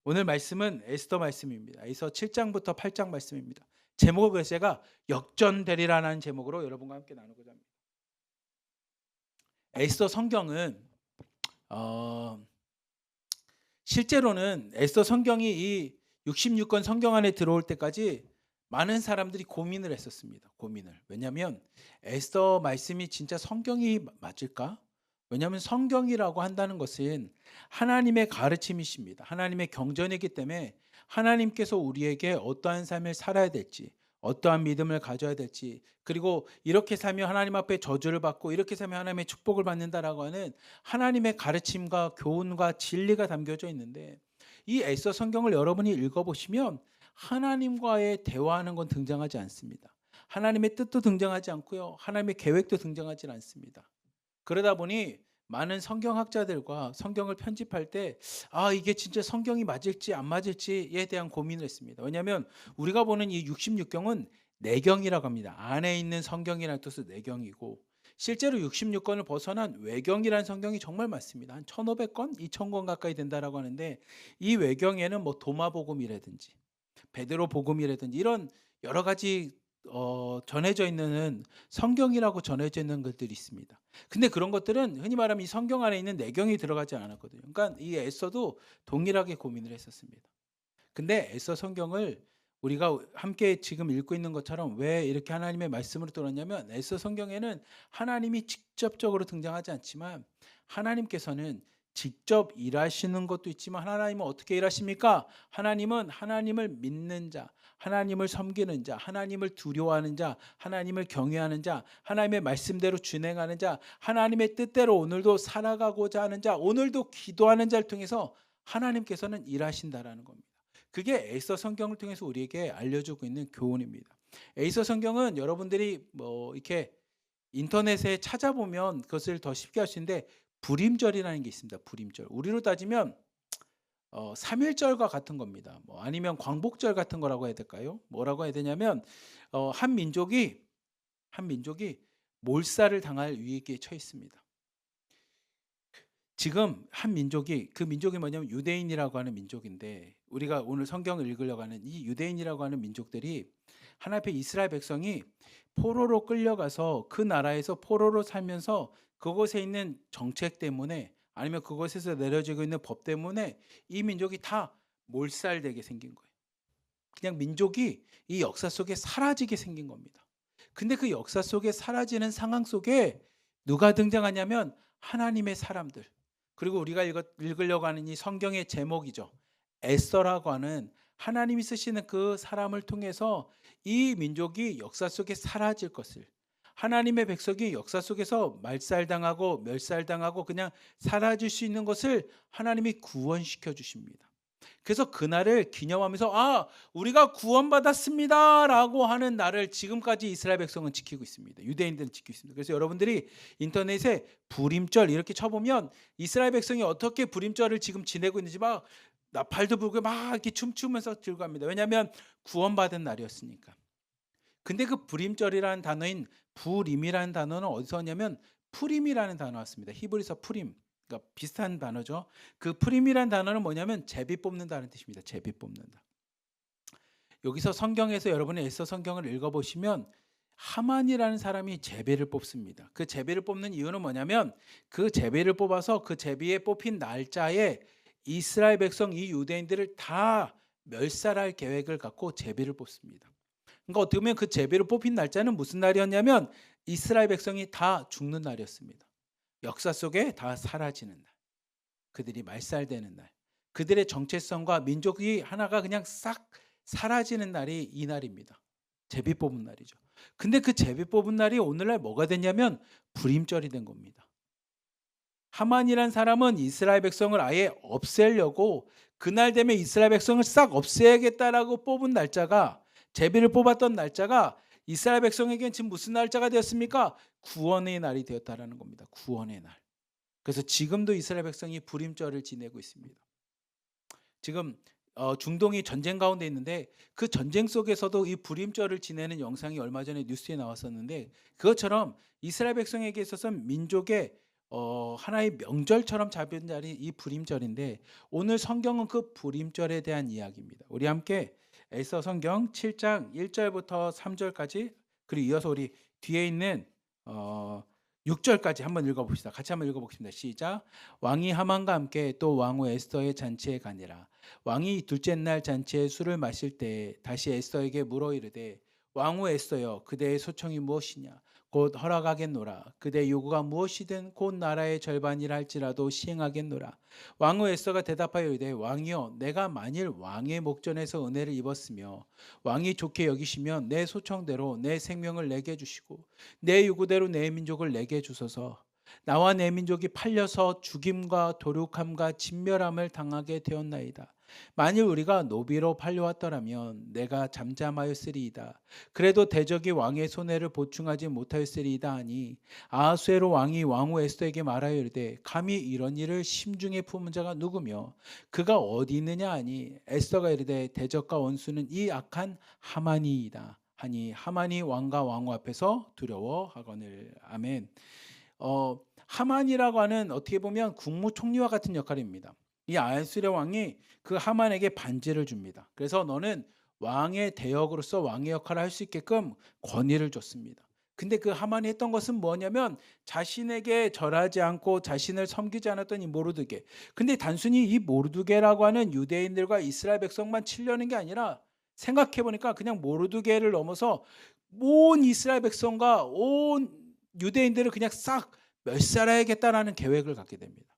오늘 말씀은 에스더 말씀입니다. 에스더 7장부터 8장 말씀입니다. 제목을 제가 역전되리라는 제목으로 여러분과 함께 나누고자 합니다. 에스더 성경은 어, 실제로는 에스더 성경이 이 66권 성경 안에 들어올 때까지 많은 사람들이 고민을 했었습니다. 고민을. 왜냐하면 에스더 말씀이 진짜 성경이 맞을까? 왜냐하면 성경이라고 한다는 것은 하나님의 가르침이십니다. 하나님의 경전이기 때문에 하나님께서 우리에게 어떠한 삶을 살아야 될지, 어떠한 믿음을 가져야 될지, 그리고 이렇게 살면 하나님 앞에 저주를 받고 이렇게 살면 하나님의 축복을 받는다라고 하는 하나님의 가르침과 교훈과 진리가 담겨져 있는데, 이 에스더 성경을 여러분이 읽어보시면 하나님과의 대화하는 건 등장하지 않습니다. 하나님의 뜻도 등장하지 않고요. 하나님의 계획도 등장하지 않습니다. 그러다 보니 많은 성경학자들과 성경을 편집할 때 이게 진짜 성경이 맞을지 안 맞을지에 대한 고민을 했습니다. 왜냐하면 우리가 보는 이 66경은 내경이라고 합니다. 안에 있는 성경이라는 뜻은 내경이고, 실제로 66권을 벗어난 외경이라는 성경이 정말 많습니다. 한 1500권, 2000권 가까이 된다라고 하는데, 이 외경에는 뭐 도마복음이라든지 베드로 복음이라든지 이런 여러 가지 전해져 있는 성경이라고 전해져 있는 것들이 있습니다. 근데 그런 것들은 흔히 말하면 이 성경 안에 있는 내경이 들어가지 않았거든요. 그러니까 이 에스더도 동일하게 고민을 했었습니다. 근데 에스더 성경을 우리가 함께 지금 읽고 있는 것처럼 왜 이렇게 하나님의 말씀으로 들었냐면, 에스더 성경에는 하나님이 직접적으로 등장하지 않지만 하나님께서는 직접 일하시는 것도 있지만, 하나님은 어떻게 일하십니까? 하나님은 하나님을 믿는 자, 하나님을 섬기는 자, 하나님을 두려워하는 자, 하나님을 경외하는 자, 하나님의 말씀대로 준행하는 자, 하나님의 뜻대로 오늘도 살아가고자 하는 자, 오늘도 기도하는 자를 통해서 하나님께서는 일하신다라는 겁니다. 그게 에스더 성경을 통해서 우리에게 알려주고 있는 교훈입니다. 에스더 성경은 여러분들이 뭐 이렇게 인터넷에 찾아보면 그것을 더 쉽게 할 수 있는데, 불임절이라는 게 있습니다. 불임절. 우리로 따지면 삼일절과 같은 겁니다. 뭐 아니면 광복절 같은 거라고 해야 될까요? 뭐라고 해야 되냐면 한 민족이 몰살을 당할 위기에 처했습니다. 지금 한 민족이, 그 민족이 뭐냐면 유대인이라고 하는 민족인데, 우리가 오늘 성경을 읽으려고 하는 이 유대인이라고 하는 민족들이 하나님 앞에 이스라엘 백성이 포로로 끌려가서 그 나라에서 포로로 살면서 그곳에 있는 정책 때문에, 아니면 그곳에서 내려지고 있는 법 때문에 이 민족이 다 몰살되게 생긴 거예요. 그냥 민족이 이 역사 속에 사라지게 생긴 겁니다. 근데 그 역사 속에 사라지는 상황 속에 누가 등장하냐면 하나님의 사람들. 그리고 우리가 읽으려고 하는 이 성경의 제목이죠. 에스더라고 하는 하나님이 쓰시는 그 사람을 통해서 이 민족이 역사 속에 사라질 것을, 하나님의 백성이 역사 속에서 말살당하고 멸살당하고 그냥 사라질 수 있는 것을 하나님이 구원시켜 주십니다. 그래서 그날을 기념하면서 우리가 구원받았습니다라고 하는 날을 지금까지 이스라엘 백성은 지키고 있습니다. 유대인들은 지키고 있습니다. 그래서 여러분들이 인터넷에 불임절 이렇게 쳐보면 이스라엘 백성이 어떻게 불임절을 지금 지내고 있는지 막 나팔도 불고 막 이렇게 춤추면서 즐거워합니다. 왜냐하면 구원받은 날이었으니까. 근데 그 불임절이라는 단어인 불임이라는 단어는 어디서 왔냐면 푸림이라는 단어 왔습니다. 히브리서 푸림. 그러니까 비슷한 단어죠. 그 푸림이라는 단어는 뭐냐면 제비 뽑는다는 뜻입니다. 제비 뽑는다. 여기서 성경에서 여러분이 에스더 성경을 읽어보시면 하만이라는 사람이 제비를 뽑습니다. 그 제비를 뽑는 이유는 뭐냐면, 그 제비를 뽑아서 그 제비에 뽑힌 날짜에 이스라엘 백성 이 유대인들을 다 멸살할 계획을 갖고 제비를 뽑습니다. 그러니까 어떻게 보면 그 제비로 뽑힌 날짜는 무슨 날이었냐면 이스라엘 백성이 다 죽는 날이었습니다. 역사 속에 다 사라지는 날, 그들이 말살되는 날, 그들의 정체성과 민족이 하나가 그냥 싹 사라지는 날이 이 날입니다. 제비 뽑은 날이죠. 근데 그 제비 뽑은 날이 오늘날 뭐가 됐냐면 불임절이 된 겁니다. 하만이란 사람은 이스라엘 백성을 아예 없애려고 그날 되면 이스라엘 백성을 싹 없애야겠다라고 뽑은 날짜가, 제비를 뽑았던 날짜가 이스라엘 백성에게는 지금 무슨 날짜가 되었습니까? 구원의 날이 되었다라는 겁니다. 구원의 날. 그래서 지금도 이스라엘 백성이 불임절을 지내고 있습니다. 지금 중동이 전쟁 가운데 있는데, 그 전쟁 속에서도 이 불임절을 지내는 영상이 얼마 전에 뉴스에 나왔었는데, 그것처럼 이스라엘 백성에게 있어서는 민족의 하나의 명절처럼 잡은 자리 이 불임절인데 오늘 성경은 그 불임절에 대한 이야기입니다. 우리 함께 에스더 성경 7장 1절부터 3절까지 그리고 이어서 우리 뒤에 있는 어 6절까지 한번 읽어봅시다. 같이 한번 읽어보겠습니다. 시작. 왕이 하만과 함께 또 왕후 에스더의 잔치에 가니라. 왕이 둘째 날 잔치에 술을 마실 때 다시 에스더에게 물어 이르되 왕후 에스더여 그대의 소청이 무엇이냐 곧 허락하겠노라. 그대 요구가 무엇이든 곧 나라의 절반이라 할지라도 시행하겠노라. 왕후 에스더가 대답하여 이르되 왕이여 내가 만일 왕의 목전에서 은혜를 입었으며 왕이 좋게 여기시면 내 소청대로 내 생명을 내게 주시고 내 요구대로 내 민족을 내게 주소서. 나와 내 민족이 팔려서 죽임과 도륙함과 진멸함을 당하게 되었나이다. 만일 우리가 노비로 팔려왔더라면 내가 잠잠하였으리이다. 그래도 대적이 왕의 손해를 보충하지 못하였으리이다 하니 아하수에로 왕이 왕후 에스더에게 말하여 이르되 감히 이런 일을 심중에 품은 자가 누구며 그가 어디 있느냐 하니 에스더가 이르되 대적과 원수는 이 악한 하만이이다 하니 하만이 왕과 왕후 앞에서 두려워하거늘. 아멘. 하만이라고 하는 어떻게 보면 국무총리와 같은 역할입니다. 이 아하수의 왕이 그 하만에게 반지를 줍니다. 그래서 너는 왕의 대역으로서 왕의 역할을 할 수 있게끔 권위를 줬습니다. 근데 그 하만이 했던 것은 뭐냐면 자신에게 절하지 않고 자신을 섬기지 않았던 이 모르드게. 근데 단순히 이 모르드게라고 하는 유대인들과 이스라엘 백성만 치려는 게 아니라 생각해 보니까 그냥 모르드게를 넘어서 온 이스라엘 백성과 온 유대인들을 그냥 싹 멸살해야겠다라는 계획을 갖게 됩니다.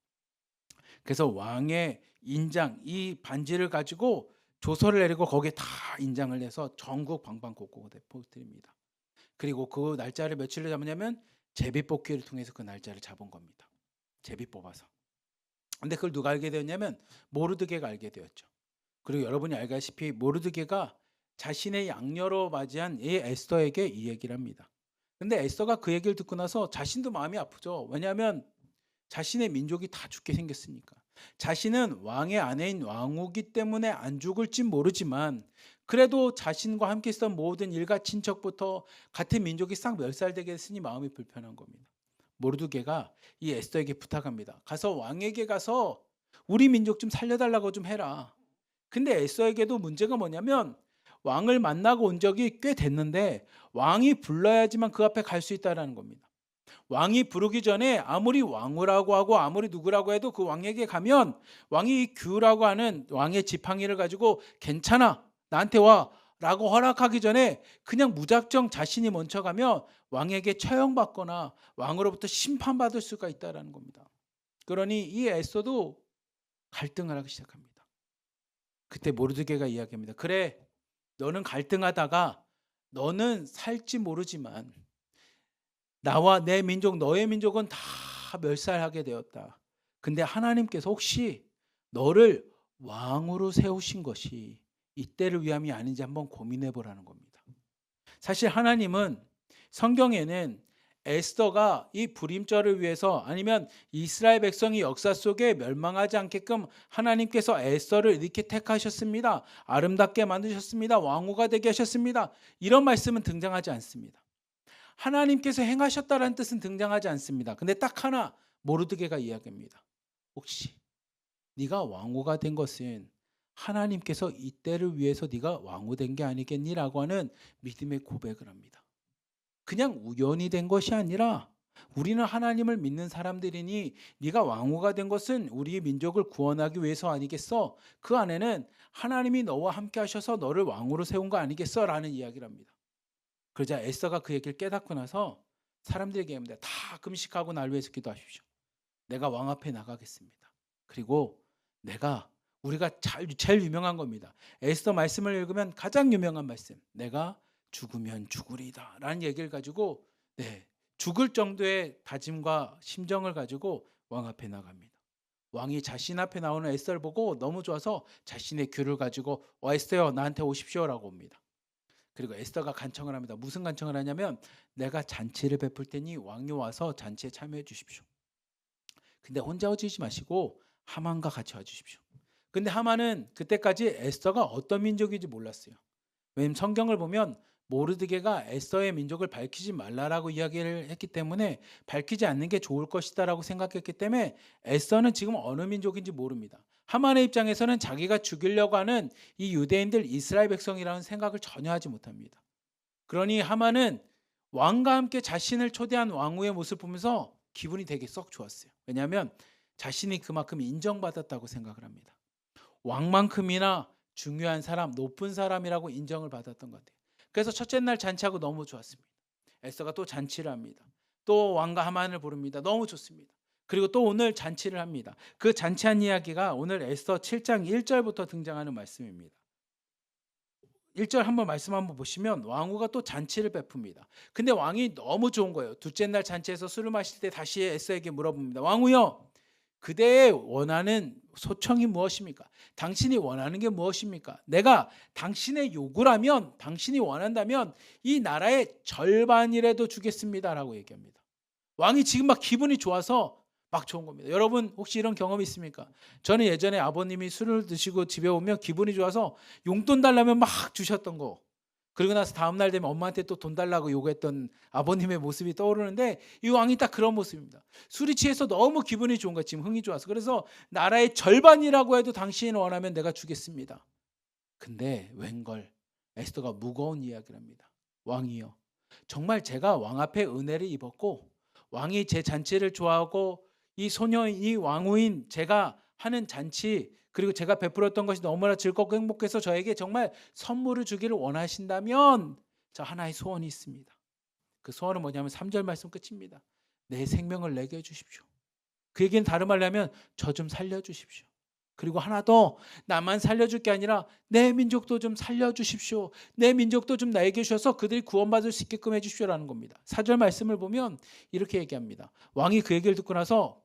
그래서 왕의 인장 이 반지를 가지고 조서를 내리고 거기에 다 인장을 내서 전국 방방곡곡에 퍼뜨립니다. 그리고 그 날짜를 며칠로 잡느냐면 제비뽑기를 통해서 그 날짜를 잡은 겁니다. 제비 뽑아서. 근데 그걸 누가 알게 되었냐면 모르드게가 알게 되었죠. 그리고 여러분이 알다시피 모르드게가 자신의 양녀로 맞이한 이 에스더에게 이 얘기를 합니다. 근데 에스더가 그 얘기를 듣고 나서 자신도 마음이 아프죠. 왜냐하면 자신의 민족이 다 죽게 생겼으니까. 자신은 왕의 아내인 왕후기 때문에 안 죽을진 모르지만 그래도 자신과 함께 있었던 모든 일가 친척부터 같은 민족이 싹 멸살되게 했으니 마음이 불편한 겁니다. 모르드게가 이 에스더에게 부탁합니다. 가서 왕에게 가서 우리 민족 좀 살려달라고 좀 해라. 근데 에스더에게도 문제가 뭐냐면 왕을 만나고 온 적이 꽤 됐는데 왕이 불러야지만 그 앞에 갈 수 있다는 겁니다. 왕이 부르기 전에 아무리 왕후라고 하고 아무리 누구라고 해도 그 왕에게 가면 왕이 규라고 하는 왕의 지팡이를 가지고 괜찮아 나한테 와 라고 허락하기 전에 그냥 무작정 자신이 먼저 가면 왕에게 처형받거나 왕으로부터 심판받을 수가 있다는 겁니다. 그러니 이 에스더도 갈등을 하기 시작합니다. 그때 모르드게가 이야기합니다. 그래 너는 갈등하다가 너는 살지 모르지만 나와 내 민족 너의 민족은 다 멸살하게 되었다. 근데 하나님께서 혹시 너를 왕으로 세우신 것이 이때를 위함이 아닌지 한번 고민해 보라는 겁니다. 사실 하나님은 성경에는 에스더가 이 불임절을 위해서 아니면 이스라엘 백성이 역사 속에 멸망하지 않게끔 하나님께서 에스더를 이렇게 택하셨습니다. 아름답게 만드셨습니다. 왕후가 되게 하셨습니다. 이런 말씀은 등장하지 않습니다. 하나님께서 행하셨다라는 뜻은 등장하지 않습니다. 근데 딱 하나 모르드게가 이야기합니다. 혹시 네가 왕후가 된 것은 하나님께서 이때를 위해서 네가 왕후 된 게 아니겠니라고 하는 믿음의 고백을 합니다. 그냥 우연히 된 것이 아니라 우리는 하나님을 믿는 사람들이니 네가 왕후가 된 것은 우리 민족을 구원하기 위해서 아니겠어? 그 안에는 하나님이 너와 함께 하셔서 너를 왕후로 세운 거 아니겠어? 라는 이야기를 합니다. 그러자 에스더가 그 얘기를 깨닫고 나서 사람들에게 합니다. 다 금식하고 날 위해서 기도하십시오. 내가 왕 앞에 나가겠습니다. 그리고 우리가 제일 유명한 겁니다. 에스더 말씀을 읽으면 가장 유명한 말씀. 내가 죽으면 죽으리다 라는 얘기를 가지고 죽을 정도의 다짐과 심정을 가지고 왕 앞에 나갑니다. 왕이 자신 앞에 나오는 에스더를 보고 너무 좋아서 자신의 귤을 가지고 에스더여 나한테 오십시오라고 옵니다. 그리고 에스더가 간청을 합니다. 무슨 간청을 하냐면 내가 잔치를 베풀 테니 왕이 와서 잔치에 참여해 주십시오. 근데 혼자 오지 마시고 하만과 같이 와주십시오. 근데 하만은 그때까지 에스더가 어떤 민족인지 몰랐어요. 왜냐하면 성경을 보면 모르드게가 에스더의 민족을 밝히지 말라라고 이야기를 했기 때문에 밝히지 않는 게 좋을 것이다라고 생각했기 때문에 에스더는 지금 어느 민족인지 모릅니다. 하만의 입장에서는 자기가 죽이려고 하는 이 유대인들 이스라엘 백성이라는 생각을 전혀 하지 못합니다. 그러니 하만은 왕과 함께 자신을 초대한 왕후의 모습을 보면서 기분이 되게 썩 좋았어요. 왜냐하면 자신이 그만큼 인정받았다고 생각을 합니다. 왕만큼이나 중요한 사람, 높은 사람이라고 인정을 받았던 것 같아요. 그래서 첫째 날 잔치하고 너무 좋았습니다. 에스더가 또 잔치를 합니다. 또 왕과 하만을 부릅니다. 너무 좋습니다. 그리고 또 오늘 잔치를 합니다. 그 잔치한 이야기가 오늘 에스더 7장 1절부터 등장하는 말씀입니다. 1절 한번 말씀 한번 보시면 왕후가 또 잔치를 베풉니다. 근데 왕이 너무 좋은 거예요. 둘째 날 잔치에서 술을 마실 때 다시 에스더에게 물어봅니다. 왕후여, 그대의 원하는 소청이 무엇입니까? 당신이 원하는 게 무엇입니까? 내가 당신의 요구라면, 당신이 원한다면 이 나라의 절반이라도 주겠습니다라고 얘기합니다. 왕이 지금 막 기분이 좋아서 막 좋은 겁니다. 여러분 혹시 이런 경험이 있습니까? 저는 예전에 아버님이 술을 드시고 집에 오면 기분이 좋아서 용돈 달라면 막 주셨던 거, 그리고 나서 다음날 되면 엄마한테 또 돈 달라고 요구했던 아버님의 모습이 떠오르는데 이 왕이 딱 그런 모습입니다. 술이 취해서 너무 기분이 좋은 거야. 지금 흥이 좋아서. 그래서 나라의 절반이라고 해도 당신이 원하면 내가 주겠습니다. 근데 웬걸 에스더가 무거운 이야기를 합니다. 왕이요, 정말 제가 왕 앞에 은혜를 입었고 왕이 제 잔치를 좋아하고 이 소녀이 왕후인 제가 하는 잔치, 그리고 제가 베풀었던 것이 너무나 즐겁고 행복해서 저에게 정말 선물을 주기를 원하신다면 저 하나의 소원이 있습니다. 그 소원은 뭐냐면 3절 말씀 끝입니다. 내 생명을 내게 해주십시오. 그 얘기는 다른 말로 하면 저 좀 살려주십시오. 그리고 하나 더, 나만 살려줄 게 아니라 내 민족도 좀 살려주십시오. 내 민족도 좀 나에게 주셔서 그들이 구원받을 수 있게끔 해주십시오라는 겁니다. 4절 말씀을 보면 이렇게 얘기합니다. 왕이 그 얘기를 듣고 나서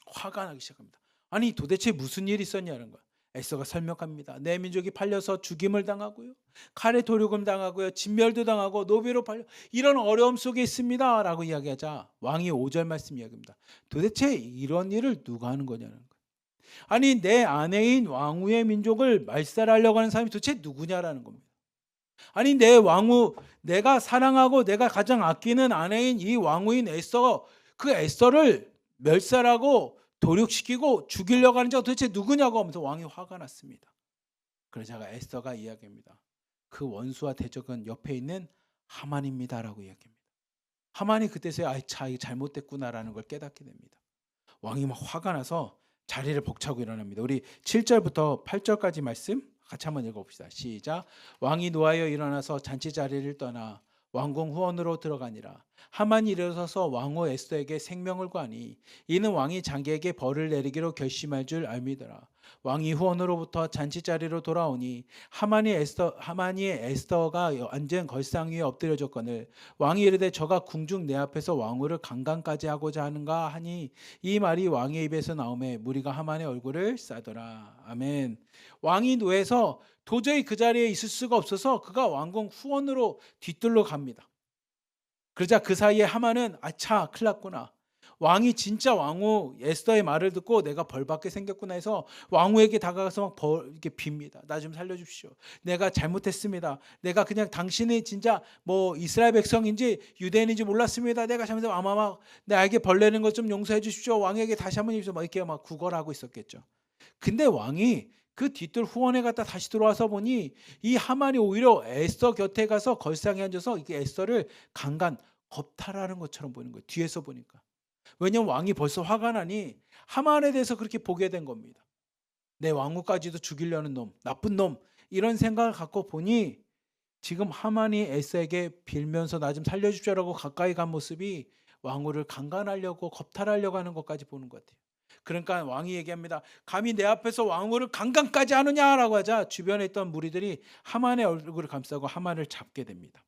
화가 나기 시작합니다. 아니 도대체 무슨 일이 있었냐는 거야. 에스더가 설명합니다. 내 민족이 팔려서 죽임을 당하고요, 칼에 도륙을 당하고요, 진멸도 당하고 노비로 팔려 이런 어려움 속에 있습니다 라고 이야기하자 왕이 5절 말씀 이야기합니다. 도대체 이런 일을 누가 하는 거냐는 거야. 아니 내 아내인 왕후의 민족을 말살하려고 하는 사람이 도대체 누구냐라는 겁니다. 아니 내 왕후, 내가 사랑하고 내가 가장 아끼는 아내인 이 왕후인 에스더, 그 에스더를 멸살하고 도륙시키고 죽이려고 하는 자가 도대체 누구냐고 하면서 왕이 화가 났습니다. 그러자가 에스더가 이야기합니다. 그 원수와 대적은 옆에 있는 하만입니다라고 이야기합니다. 하만이 그때서야 차 이게 잘못됐구나라는 걸 깨닫게 됩니다. 왕이 막 화가 나서 자리를 벅차고 일어납니다. 우리 7절부터 8절까지 말씀 같이 한번 읽어봅시다. 시작. 왕이 노하여 일어나서 잔치 자리를 떠나 왕궁 후원으로 들어가니라. 하만이 일어서서 왕후 에스더에게 생명을 구하니 이는 왕이 장기에게 벌을 내리기로 결심할 줄 알미더라. 왕이 후원으로부터 잔치 자리로 돌아오니 하만이 에스더가 앉은 걸상 위에 엎드려졌거늘 왕이 이르되 저가 궁중 내 앞에서 왕후를 강간까지 하고자 하는가 하니 이 말이 왕의 입에서 나오매 무리가 하만의 얼굴을 싸더라. 아멘. 왕이 노해서 도저히 그 자리에 있을 수가 없어서 그가 왕궁 후원으로 뒤뜰로 갑니다. 그러자 그 사이에 하만은 아차 큰일 났구나, 왕이 진짜 왕후 에스더의 말을 듣고 내가 벌받게 생겼구나 해서 왕후에게 다가가서 막 이렇게 빕니다. 나 좀 살려주십시오. 내가 잘못했습니다. 내가 그냥 당신이 진짜 뭐 이스라엘 백성인지 유대인인지 몰랐습니다. 내가 잘못해서 아마 막 나에게 벌 내는 것 좀 용서해 주십시오. 왕에게 다시 한번 해주십시오. 막 이렇게 막 구걸하고 있었겠죠. 근데 왕이 그 뒤뜰 후원에 갔다 다시 들어와서 보니 이 하만이 오히려 에스더 곁에 가서 걸상에 앉아서 이게 에스더를 강간 겁탈하는 것처럼 보이는 거예요. 뒤에서 보니까. 왜냐하면 왕이 벌써 화가 나니 하만에 대해서 그렇게 보게 된 겁니다. 내 왕후까지도 죽이려는 놈, 나쁜 놈, 이런 생각을 갖고 보니 지금 하만이 에스더에게 빌면서 나 좀 살려주십시오라고 가까이 간 모습이 왕후를 강간하려고 겁탈하려고 하는 것까지 보는 것 같아요. 그러니까 왕이 얘기합니다. 감히 내 앞에서 왕후를 강간까지 하느냐라고 하자 주변에 있던 무리들이 하만의 얼굴을 감싸고 하만을 잡게 됩니다.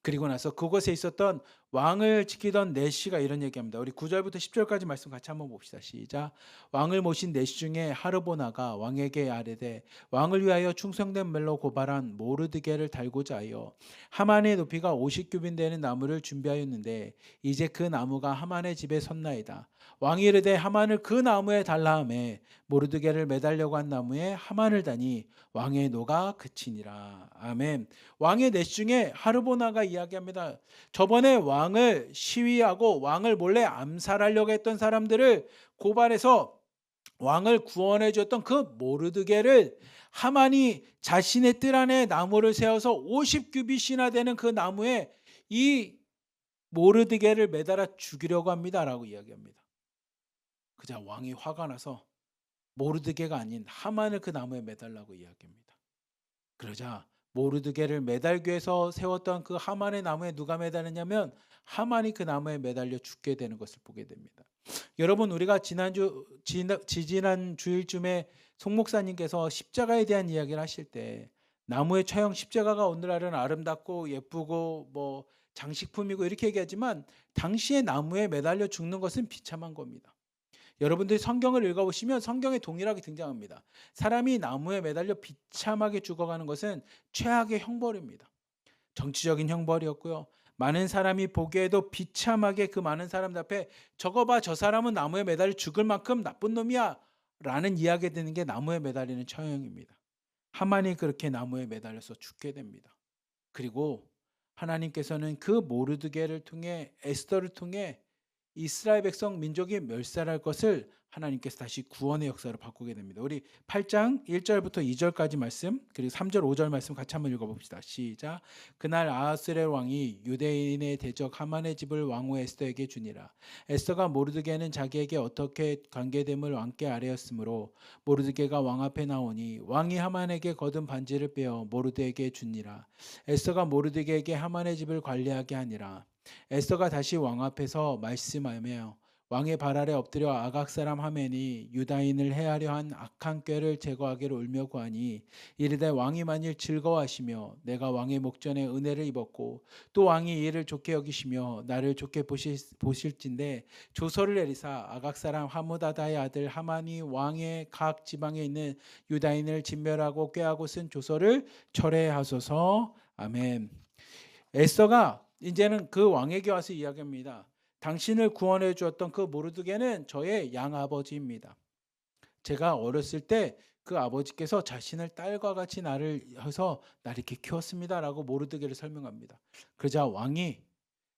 그리고 나서 그곳에 있었던 왕을 지키던 내시가 이런 얘기합니다. 우리 9절부터 10절까지 말씀 같이 한번 봅시다. 시작. 왕을 모신 내시 중에 하르보나가 왕에게 아뢰되 왕을 위하여 충성된 멜로 고발한 모르드게를 달고자 하여 하만의 높이가 50규빗 되는 나무를 준비하였는데 이제 그 나무가 하만의 집에 섰나이다. 왕이 이르되 하만을 그 나무에 달라 하매 모르드게를 매달려고 한 나무에 하만을 다니 왕의 노가 그치니라. 아멘. 왕의 넷 중에 하르보나가 이야기합니다. 저번에 왕을 시위하고 왕을 몰래 암살하려고 했던 사람들을 고발해서 왕을 구원해 줬던 그 모르드게를 하만이 자신의 뜰 안에 나무를 세워서 50규빗이나 되는 그 나무에 이 모르드게를 매달아 죽이려고 합니다라고 이야기합니다. 그자 왕이 화가 나서 모르드게가 아닌 하만을 그 나무에 매달라고 이야기합니다. 그러자 모르드게를 매달기 위해서 세웠던 그 하만의 나무에 누가 매달렸냐면 하만이 그 나무에 매달려 죽게 되는 것을 보게 됩니다. 여러분, 우리가 지난 주일쯤에 송 목사님께서 십자가에 대한 이야기를 하실 때 나무의 처형 십자가가 오늘날은 아름답고 예쁘고 뭐 장식품이고 이렇게 얘기하지만 당시에 나무에 매달려 죽는 것은 비참한 겁니다. 여러분들이 성경을 읽어보시면 성경에 동일하게 등장합니다. 사람이 나무에 매달려 비참하게 죽어가는 것은 최악의 형벌입니다. 정치적인 형벌이었고요. 많은 사람이 보기에도 비참하게 그 많은 사람들 앞에 저거 봐, 저 사람은 나무에 매달려 죽을 만큼 나쁜 놈이야 라는 이야기 되는 게 나무에 매달리는 처형입니다. 하만이 그렇게 나무에 매달려서 죽게 됩니다. 그리고 하나님께서는 그 모르드게를 통해 에스더를 통해 이스라엘 백성 민족이 멸살할 것을 하나님께서 다시 구원의 역사로 바꾸게 됩니다. 우리 8장 1절부터 2절까지 말씀 그리고 3절 5절 말씀 같이 한번 읽어봅시다. 시작. 그날 아하스레 왕이 유대인의 대적 하만의 집을 왕후 에스더에게 주니라. 에스더가 모르드게는 자기에게 어떻게 관계됨을 왕께 아뢰었으므로 모르드게가 왕 앞에 나오니 왕이 하만에게 거둔 반지를 빼어 모르드게에게 주니라. 에스더가 모르드게에게 하만의 집을 관리하게 하니라. 에스더가 다시 왕 앞에서 말씀하며 왕의 발 아래 엎드려 아각 사람 하멘이 유다인을 해하려 한 악한 꾀를 제거하기를 울며 구하니 이르되 왕이 만일 즐거워하시며 내가 왕의 목전에 은혜를 입었고 또 왕이 이를 좋게 여기시며 나를 좋게 보실진데 조서를 내리사 아각 사람 하무다다의 아들 하만이 왕의 각 지방에 있는 유다인을 진멸하고 꾀하고 쓴 조서를 철회하소서. 아멘. 에스더가 이제는 그 왕에게 와서 이야기합니다. 당신을 구원해 주었던 그 모르드게는 저의 양아버지입니다. 제가 어렸을 때 그 아버지께서 자신을 딸과 같이 나를 해서 나를 이렇게 키웠습니다라고 모르드게를 설명합니다. 그러자 왕이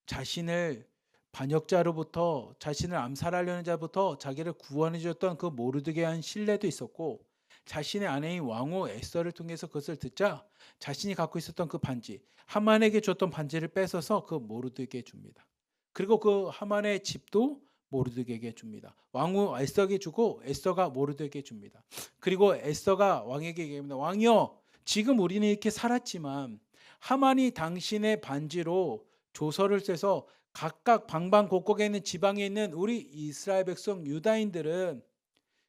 자신을 반역자로부터 자신을 암살하려는 자부터 자기를 구원해 주었던 그 모르드게에 한 신뢰도 있었고 자신의 아내인 왕후 에스더를 통해서 그것을 듣자 자신이 갖고 있었던 그 반지 하만에게 줬던 반지를 뺏어서 그 모르드게에게 줍니다. 그리고 그 하만의 집도 모르드게에게 줍니다. 왕후 에스더에게 주고 에스더가 모르드게에게 줍니다. 그리고 에스더가 왕에게 얘기합니다. 왕이여, 지금 우리는 이렇게 살았지만 하만이 당신의 반지로 조서를 써서 각각 방방곡곡에 있는 지방에 있는 우리 이스라엘 백성 유다인들은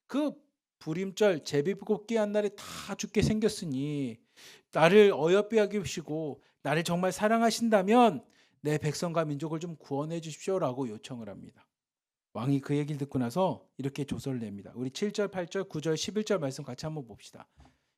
그 불임절 제비뽑기 한 날에 다 죽게 생겼으니 나를 어여삐 여기시고 나를 정말 사랑하신다면 내 백성과 민족을 좀 구원해 주십시오라고 요청을 합니다. 왕이 그 얘기를 듣고 나서 이렇게 조서를 냅니다. 우리 7절, 8절, 9절, 11절 말씀 같이 한번 봅시다.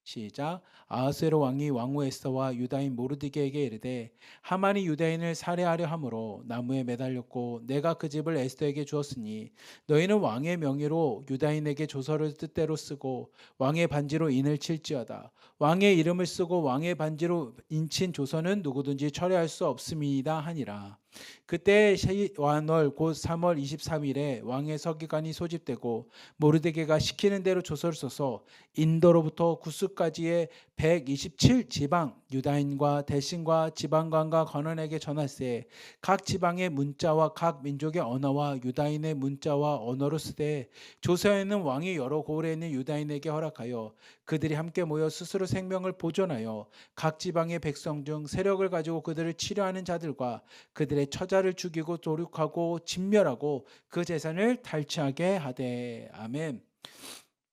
시작. 아하스웨로 왕이 왕후 에스더와 유다인 모르드게에게 이르되 하만이 유다인을 살해하려 함으로 나무에 매달렸고 내가 그 집을 에스더에게 주었으니 너희는 왕의 명의로 유다인에게 조서를 뜻대로 쓰고 왕의 반지로 인을 칠지어다. 왕의 이름을 쓰고 왕의 반지로 인친 조서는 누구든지 철회할 수 없음이다 하니라. 그때 시완월 곧 3월 23일에 왕의 서기관이 소집되고 모르드게가 시키는 대로 조서를 써서 인도로부터 구스까지의 127지방 유다인과 대신과 지방관과 관원에게 전할세 각 지방의 문자와 각 민족의 언어와 유다인의 문자와 언어로 쓰되 조서에는 왕이 여러 고을에 있는 유다인에게 허락하여 그들이 함께 모여 스스로 생명을 보존하여 각 지방의 백성 중 세력을 가지고 그들을 치료하는 자들과 그들의 처자를 죽이고 도륙하고 진멸하고 그 재산을 탈취하게 하되. 아멘.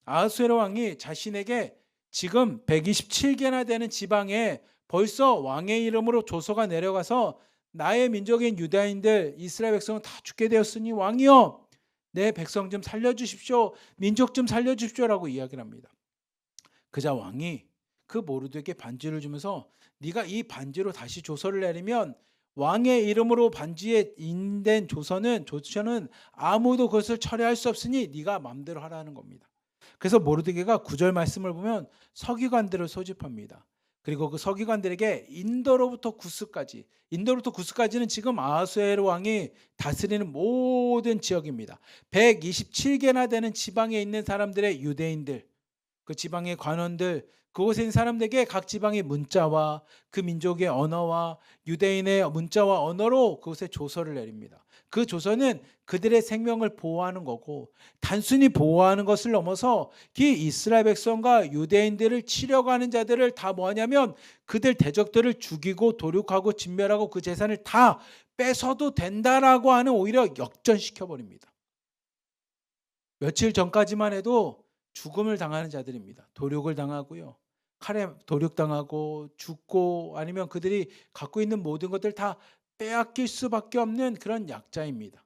아하수에로 왕이 자신에게 지금 127개나 되는 지방에 벌써 왕의 이름으로 조서가 내려가서 나의 민족인 유다인들 이스라엘 백성은 다 죽게 되었으니 왕이여 내 백성 좀 살려주십시오, 민족 좀 살려주십시오라고 이야기를 합니다. 그자 왕이 그 모르드게에게 반지를 주면서 네가 이 반지로 다시 조서를 내리면 왕의 이름으로 반지에 인된 조서는 아무도 그것을 철회할 수 없으니 네가 마음대로 하라는 겁니다. 그래서 모르드게가 9절 말씀을 보면 서기관들을 소집합니다. 그리고 그 서기관들에게 인도로부터 구스까지는 지금 아하수에로 왕이 다스리는 모든 지역입니다. 127개나 되는 지방에 있는 사람들의 유대인들, 그 지방의 관원들, 그곳에 있는 사람들에게 각 지방의 문자와 그 민족의 언어와 유대인의 문자와 언어로 그곳에 조서를 내립니다. 그 조서는 그들의 생명을 보호하는 거고, 단순히 보호하는 것을 넘어서 이 이스라엘 백성과 유대인들을 치려고 하는 자들을 다 뭐하냐면 그들 대적들을 죽이고 도륙하고 진멸하고 그 재산을 다 뺏어도 된다라고 하는, 오히려 역전시켜 버립니다. 며칠 전까지만 해도 죽음을 당하는 자들입니다. 도륙을 당하고요. 칼에 도륙당하고 죽고, 아니면 그들이 갖고 있는 모든 것들 다 빼앗길 수밖에 없는 그런 약자입니다.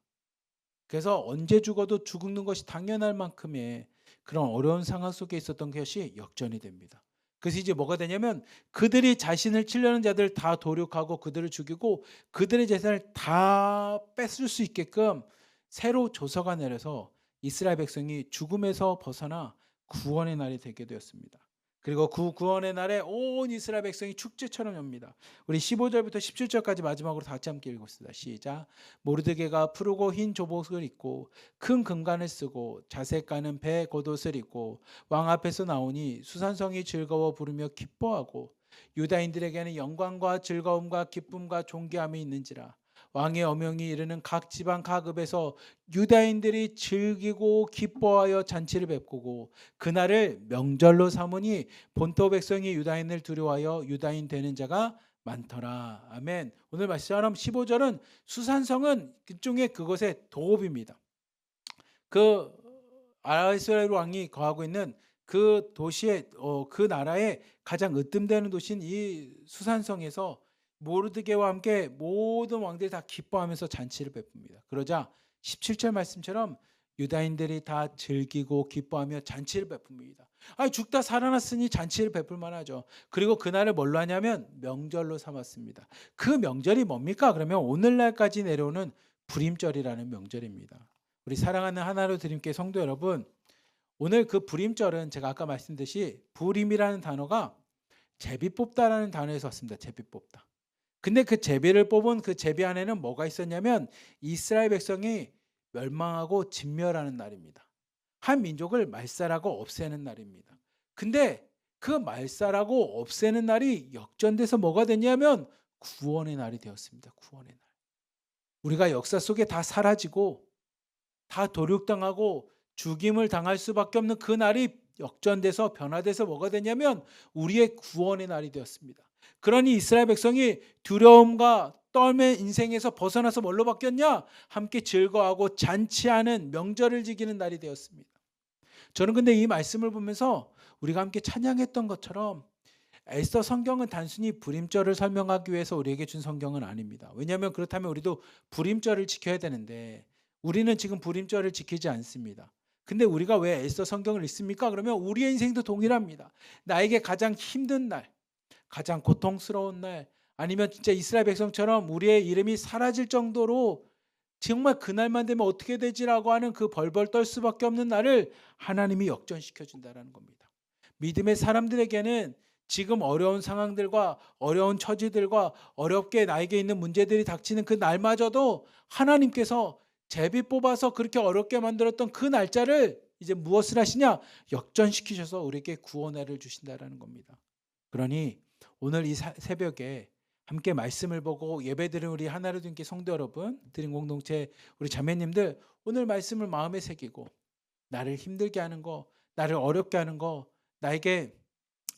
그래서 언제 죽어도 죽는 것이 당연할 만큼의 그런 어려운 상황 속에 있었던 것이 역전이 됩니다. 그래서 이제 뭐가 되냐면 그들이 자신을 치려는 자들 다 도륙하고 그들을 죽이고 그들의 재산을 다 뺏을 수 있게끔 새로 조서가 내려서 이스라엘 백성이 죽음에서 벗어나 구원의 날이 되게 되었습니다. 그리고 그 구원의 날에 온 이스라엘 백성이 축제처럼 엽니다. 우리 15절부터 17절까지 마지막으로 다 같이 함께 읽읍시다. 시작. 모르드게가 푸르고 흰 조복을 입고 큰 금관을 쓰고 자색 가는 배 겉옷을 입고 왕 앞에서 나오니 수산성이 즐거워 부르며 기뻐하고 유다인들에게는 영광과 즐거움과 기쁨과 존귀함이 있는지라. 왕의 어명이 이르는 각 지방 각 읍에서 유다인들이 즐기고 기뻐하여 잔치를 베푸고 그날을 명절로 삼으니 본토 백성이 유다인을 두려워하여 유다인 되는 자가 많더라. 아멘. 오늘 말씀처럼 15절은 수산성은 일종의 그것의 도읍입니다. 그 아하수에로 왕이 거하고 있는 그 도시의 그 나라의 가장 으뜸되는 도시인 이 수산성에서 모르드게와 함께 모든 왕들이 다 기뻐하면서 잔치를 베풉니다. 그러자 17절 말씀처럼 유다인들이 다 즐기고 기뻐하며 잔치를 베풉니다. 아니, 죽다 살아났으니 잔치를 베풀 만하죠. 그리고 그날을 뭘로 하냐면 명절로 삼았습니다. 그 명절이 뭡니까? 그러면 오늘날까지 내려오는 불임절이라는 명절입니다. 우리 사랑하는 하나로 드림께 성도 여러분, 오늘 그 불임절은 제가 아까 말씀드렸듯이 불임이라는 단어가 제비 뽑다라는 단어에서 왔습니다. 제비 뽑다. 근데 그 제비를 뽑은 그 제비 안에는 뭐가 있었냐면 이스라엘 백성이 멸망하고 진멸하는 날입니다. 한 민족을 말살하고 없애는 날입니다. 근데 그 말살하고 없애는 날이 역전돼서 뭐가 됐냐면 구원의 날이 되었습니다. 구원의 날. 우리가 역사 속에 다 사라지고 다 도륙당하고 죽임을 당할 수밖에 없는 그 날이 역전돼서 변화돼서 뭐가 되냐면 우리의 구원의 날이 되었습니다. 그러니 이스라엘 백성이 두려움과 떨의 인생에서 벗어나서 뭘로 바뀌었냐? 함께 즐거워하고 잔치하는 명절을 지키는 날이 되었습니다. 저는 근데 이 말씀을 보면서 우리가 함께 찬양했던 것처럼 에스더 성경은 단순히 불임절을 설명하기 위해서 우리에게 준 성경은 아닙니다. 왜냐하면 그렇다면 우리도 불임절을 지켜야 되는데 우리는 지금 불임절을 지키지 않습니다. 근데 우리가 왜 에스더 성경을 읽습니까? 그러면 우리의 인생도 동일합니다. 나에게 가장 힘든 날, 가장 고통스러운 날, 아니면 진짜 이스라엘 백성처럼 우리의 이름이 사라질 정도로 정말 그날만 되면 어떻게 되지라고 하는 그 벌벌 떨 수밖에 없는 날을 하나님이 역전시켜 준다는 겁니다. 믿음의 사람들에게는 지금 어려운 상황들과 어려운 처지들과 어렵게 나에게 있는 문제들이 닥치는 그 날마저도 하나님께서 제비 뽑아서 그렇게 어렵게 만들었던 그 날짜를 이제 무엇을 하시냐? 역전시키셔서 우리에게 구원을 주신다는 겁니다. 그러니 오늘 이 새벽에 함께 말씀을 보고 예배드린 우리 하나로 든께 성도 여러분, 드림 공동체 우리 자매님들, 오늘 말씀을 마음에 새기고 나를 힘들게 하는 거, 나를 어렵게 하는 거, 나에게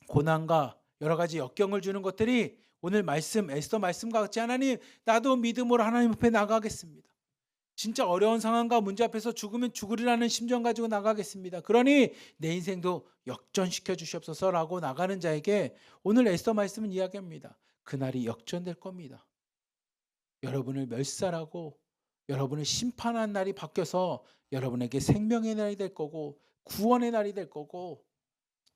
고난과 여러 가지 역경을 주는 것들이 오늘 말씀, 에스더 말씀과 같이 하나님, 나도 믿음으로 하나님 앞에 나가겠습니다. 진짜 어려운 상황과 문제 앞에서 죽으면 죽으리라는 심정 가지고 나가겠습니다. 그러니 내 인생도 역전시켜 주시옵소서라고 나가는 자에게 오늘 에스더 말씀은 이야기합니다. 그날이 역전될 겁니다. 여러분을 멸살하고 여러분을 심판한 날이 바뀌어서 여러분에게 생명의 날이 될 거고 구원의 날이 될 거고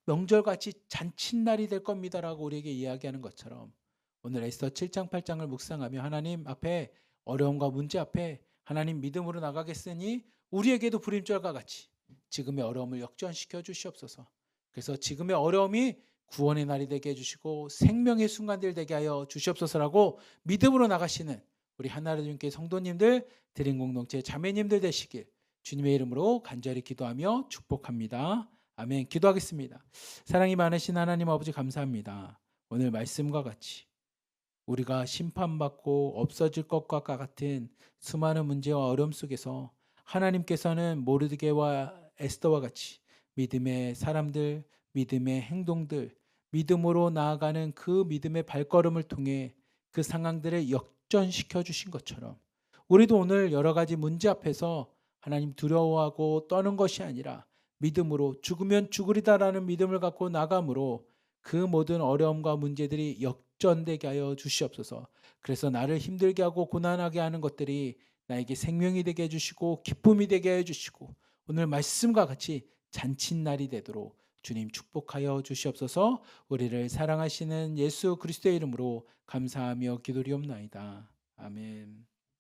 명절같이 잔칫날이 될 겁니다라고 우리에게 이야기하는 것처럼 오늘 에스더 7장 8장을 묵상하며 하나님 앞에 어려움과 문제 앞에 하나님 믿음으로 나가겠으니 우리에게도 불임절과 같이 지금의 어려움을 역전시켜 주시옵소서. 그래서 지금의 어려움이 구원의 날이 되게 해주시고 생명의 순간들 되게 하여 주시옵소서라고 믿음으로 나가시는 우리 하나님 교회 성도님들, 드림 공동체 자매님들 되시길 주님의 이름으로 간절히 기도하며 축복합니다. 아멘. 기도하겠습니다. 사랑이 많으신 하나님 아버지 감사합니다. 오늘 말씀과 같이 우리가 심판받고 없어질 것과 같은 수많은 문제와 어려움 속에서 하나님께서는 모르드게와 에스더와 같이 믿음의 사람들, 믿음의 행동들, 믿음으로 나아가는 그 믿음의 발걸음을 통해 그 상황들을 역전시켜 주신 것처럼 우리도 오늘 여러 가지 문제 앞에서 하나님 두려워하고 떠는 것이 아니라 믿음으로 죽으면 죽으리다라는 믿음을 갖고 나감으로 그 모든 어려움과 문제들이 역전되게 하여 주시옵소서. 그래서 나를 힘들게 하고 고난하게 하는 것들이 나에게 생명이 되게 해주시고 기쁨이 되게 해주시고 오늘 말씀과 같이 잔칫날이 되도록 주님 축복하여 주시옵소서. 우리를 사랑하시는 예수 그리스도의 이름으로 감사하며 기도리옵나이다. 아멘.